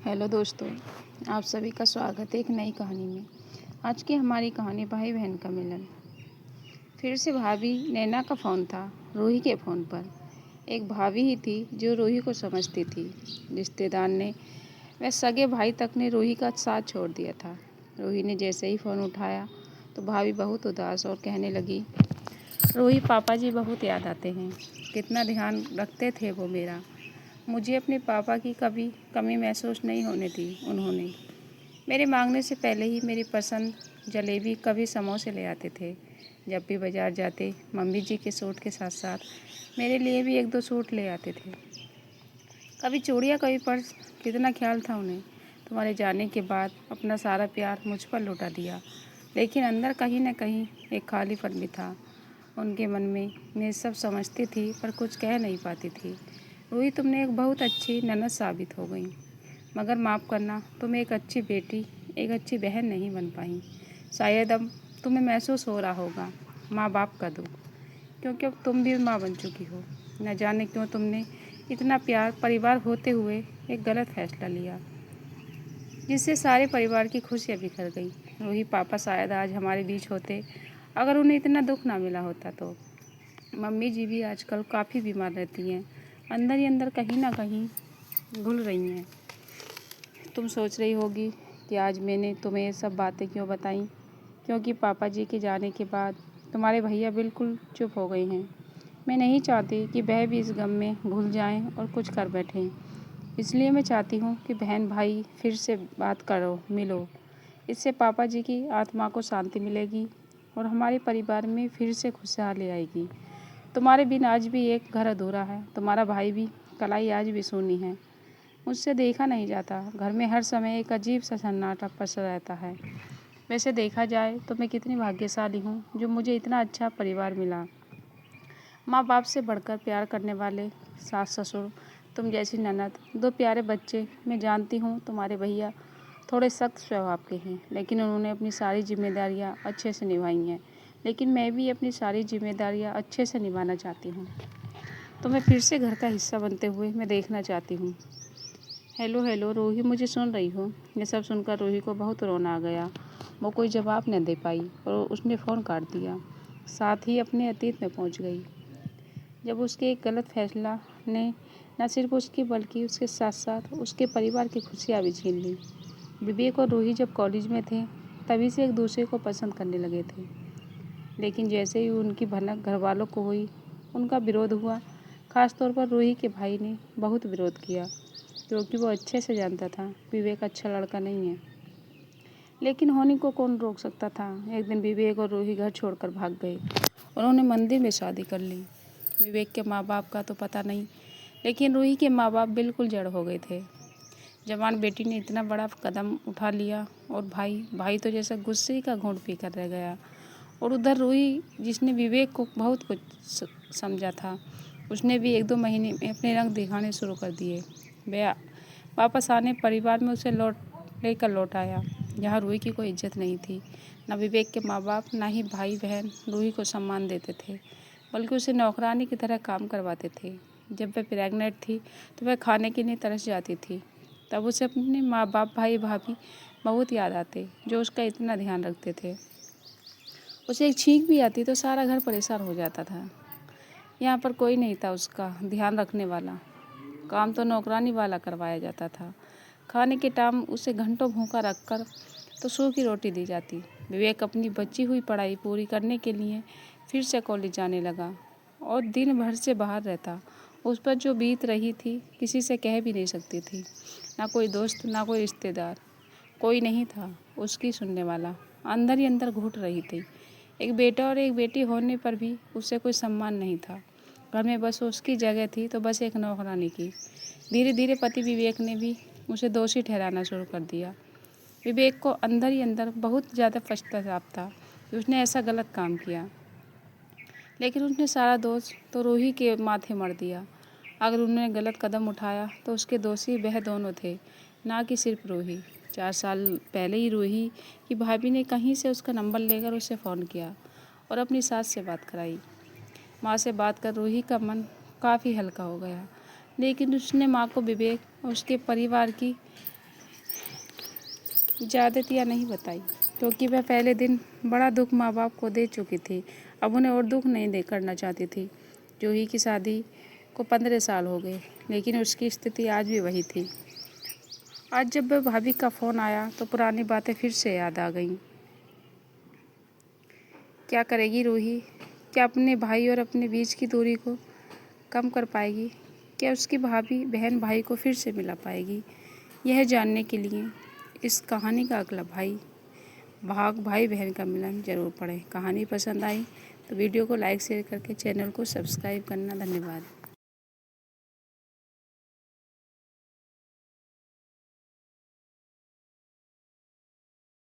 Hello दोस्तों, आप सभी का स्वागत है एक नई कहानी में। आज की हमारी कहानी भाई बहन का मिलन। फिर से भाभी नैना का फ़ोन था, रूही के फ़ोन पर। एक भाभी ही थी जो रूही को समझती थी। रिश्तेदार ने व सगे भाई तक ने रूही का साथ छोड़ दिया था। रूही ने जैसे ही फ़ोन उठाया तो भाभी बहुत उदास और कहने लगी, रूही पापा जी बहुत याद आते हैं। कितना ध्यान रखते थे वो मेरा। मुझे अपने पापा की कभी कमी महसूस नहीं होने दी उन्होंने। मेरे मांगने से पहले ही मेरी पसंद जलेबी कभी समोसे ले आते थे। जब भी बाज़ार जाते मम्मी जी के सूट के साथ साथ मेरे लिए भी एक दो सूट ले आते थे। कभी चूड़ियाँ कभी पर्स। कितना ख्याल था उन्हें। तुम्हारे जाने के बाद अपना सारा प्यार मुझ पर लौटा दिया, लेकिन अंदर कहीं न कहीं एक खालीपन भी था। उनके मन में मैं सब समझती थी पर कुछ कह नहीं पाती थी। रूही, तुमने एक बहुत अच्छी ननद साबित हो गई, मगर माफ़ करना, तुम एक अच्छी बेटी, एक अच्छी बहन नहीं बन पाई। शायद अब तुम्हें महसूस हो रहा होगा माँ बाप का दुख, क्योंकि अब तुम भी माँ बन चुकी हो। न जाने क्यों तुमने इतना प्यार परिवार होते हुए एक गलत फैसला लिया, जिससे सारे परिवार की खुशियाँ बिखर गई। रूही, पापा शायद आज हमारे बीच होते अगर उन्हें इतना दुख ना मिला होता तो। मम्मी जी भी आजकल काफ़ी बीमार रहती हैं, अंदर ही अंदर कहीं ना कहीं घुल रही हैं। तुम सोच रही होगी कि आज मैंने तुम्हें ये सब बातें क्यों बताई, क्योंकि पापा जी के जाने के बाद तुम्हारे भैया बिल्कुल चुप हो गए हैं। मैं नहीं चाहती कि वह भी इस गम में भूल जाएं और कुछ कर बैठें। इसलिए मैं चाहती हूँ कि बहन भाई फिर से बात करो, मिलो। इससे पापा जी की आत्मा को शांति मिलेगी और हमारे परिवार में फिर से खुशहाली आएगी। तुम्हारे बिन आज भी एक घर अधूरा है। तुम्हारा भाई भी कलाई आज भी सूनी है। मुझसे देखा नहीं जाता। घर में हर समय एक अजीब सा सन्नाटा पसरा रहता है। वैसे देखा जाए तो मैं कितनी भाग्यशाली हूँ जो मुझे इतना अच्छा परिवार मिला। माँ बाप से बढ़कर प्यार करने वाले सास ससुर, तुम जैसी ननद, दो प्यारे बच्चे। मैं जानती हूँ तुम्हारे भैया थोड़े सख्त स्वभाव के हैं, लेकिन उन्होंने अपनी सारी जिम्मेदारियाँ अच्छे से निभाई हैं। लेकिन मैं भी अपनी सारी जिम्मेदारियाँ अच्छे से निभाना चाहती हूँ। तुम्हें फिर से घर का हिस्सा बनते हुए मैं देखना चाहती हूँ। हेलो हेलो रूही, मुझे सुन रही हो? ये सब सुनकर रूही को बहुत रोना आ गया। वो कोई जवाब न दे पाई और उसने फ़ोन काट दिया। साथ ही अपने अतीत में पहुंच गई, जब उसके एक गलत फैसला ने न सिर्फ उसकी बल्कि उसके साथ साथ उसके परिवार की खुशियाँ भी छीन ली। विवेक और रूही जब कॉलेज में थे तभी से एक दूसरे को पसंद करने लगे थे, लेकिन जैसे ही उनकी भनक घर वालों को हुई, उनका विरोध हुआ। ख़ासतौर पर रूही के भाई ने बहुत विरोध किया, क्योंकि वो अच्छे से जानता था विवेक अच्छा लड़का नहीं है। लेकिन होनी को कौन रोक सकता था। एक दिन विवेक और रूही घर छोड़कर भाग गए। उन्होंने मंदिर में शादी कर ली। विवेक के माँ बाप का तो पता नहीं, लेकिन रूही के माँ बाप बिल्कुल जड़ हो गए थे। जवान बेटी ने इतना बड़ा कदम उठा लिया और भाई तो जैसा गुस्से का घूंट पीकर रह गया। और उधर रूही, जिसने विवेक को बहुत कुछ समझा था, उसने भी एक दो महीने में अपने रंग दिखाने शुरू कर दिए। वह वापस आने परिवार में उसे लौट आया, जहाँ रूही की कोई इज्जत नहीं थी। न विवेक के माँ बाप, न ही भाई बहन रूही को सम्मान देते थे, बल्कि उसे नौकरानी की तरह काम करवाते थे। जब वह प्रेग्नेंट थी तो वह खाने के लिए तरस जाती थी। तब उसे अपने माँ बाप, भाई भाभी बहुत याद आते, जो उसका इतना ध्यान रखते थे। उसे एक छींक भी आती तो सारा घर परेशान हो जाता था। यहाँ पर कोई नहीं था उसका ध्यान रखने वाला। काम तो नौकरानी वाला करवाया जाता था। खाने के टाइम उसे घंटों भूखा रखकर तो सूखी रोटी दी जाती। विवेक अपनी बची हुई पढ़ाई पूरी करने के लिए फिर से कॉलेज जाने लगा और दिन भर से बाहर रहता। उस पर जो बीत रही थी किसी से कह भी नहीं सकती थी। ना कोई दोस्त, ना कोई रिश्तेदार, कोई नहीं था उसकी सुनने वाला। अंदर ही अंदर घुट रही थी। एक बेटा और एक बेटी होने पर भी उसे कोई सम्मान नहीं था। घर में बस उसकी जगह थी तो बस एक नौकरानी की। धीरे धीरे पति विवेक ने भी उसे दोषी ठहराना शुरू कर दिया। विवेक को अंदर ही अंदर बहुत ज़्यादा पश्चाताप था कि उसने ऐसा गलत काम किया, लेकिन उसने सारा दोष तो रूही के माथे मढ़ दिया। अगर उन्होंने गलत कदम उठाया तो उसके दोषी वह दोनों थे, ना कि सिर्फ रूही। 4 साल पहले ही रूही की भाभी ने कहीं से उसका नंबर लेकर उसे फ़ोन किया और अपनी सास से बात कराई। माँ से बात कर रूही का मन काफ़ी हल्का हो गया, लेकिन उसने माँ को विवेक और उसके परिवार की ज़्यादतियाँ नहीं बताई, क्योंकि वह पहले दिन बड़ा दुख माँ बाप को दे चुकी थी। अब उन्हें और दुख नहीं दे करना चाहती थी। जूही की शादी को 15 साल हो गए, लेकिन उसकी स्थिति आज भी वही थी। आज जब वह भाभी का फ़ोन आया तो पुरानी बातें फिर से याद आ गईं। क्या करेगी रूही? क्या अपने भाई और अपने बीच की दूरी को कम कर पाएगी? क्या उसकी भाभी बहन भाई को फिर से मिला पाएगी? यह जानने के लिए इस कहानी का अगला भाग भाई बहन का मिलन ज़रूर पढ़ें। कहानी पसंद आई तो वीडियो को लाइक शेयर करके चैनल को सब्सक्राइब करना। धन्यवाद।